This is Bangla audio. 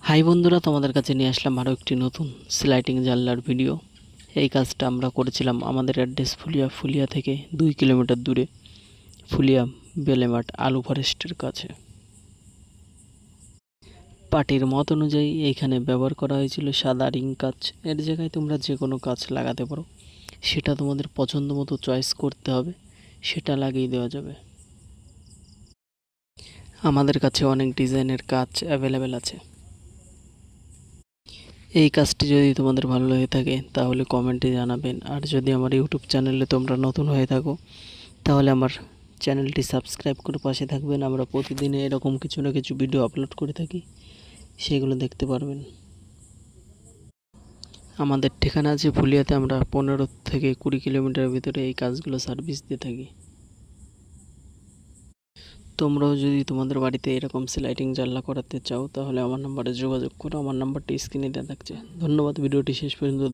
হাই বন্ধুরা, তোমাদের কাছে নিয়ে আসলাম আরও একটি নতুন স্লাইডিং জানলার ভিডিও। এই কাজটা আমরা করেছিলাম আমাদের অ্যাড্রেস ফুলিয়া থেকে 2 কিলোমিটার দূরে, ফুলিয়া বেলেমাঠ আলু ফরেস্টের কাছে। পার্টির মত অনুযায়ী এইখানে ব্যবহার করা হয়েছিল সাদা রিং কাচ। এর জায়গায় তোমরা যে কোনো কাচ লাগাতে পারো, সেটা তোমাদের পছন্দ মতো চয়েস করতে হবে, সেটা লাগিয়ে দেওয়া যাবে। আমাদের কাছে অনেক ডিজাইনের কাচ অ্যাভেলেবেল আছে। এই কাজটি যদি তোমাদের ভালো লেগে থাকে তাহলে কমেন্টে জানাবেন। আর যদি আমার ইউটিউব চ্যানেলে তোমরা নতুন হয়ে থাকো তাহলে আমার চ্যানেলটি সাবস্ক্রাইব করে পাশে থাকবেন। আমরা প্রতিদিনে এরকম কিছু না কিছু ভিডিও আপলোড করে থাকি, সেগুলো দেখতে পারবেন। আমাদের ঠিকানা আছে ফুলিয়াতে। আমরা 15 থেকে 20 কিলোমিটারের ভিতরে এই কাজগুলো সার্ভিস দিয়ে থাকি। তোমরাও যদি তোমাদের বাড়িতে এরকম স্লাইডিং জানলা করাতে চাও তাহলে আমার নাম্বারে যোগাযোগ করো। আমার নাম্বারটি স্ক্রিনে দেওয়া থাকছে। ধন্যবাদ ভিডিওটি শেষ পর্যন্ত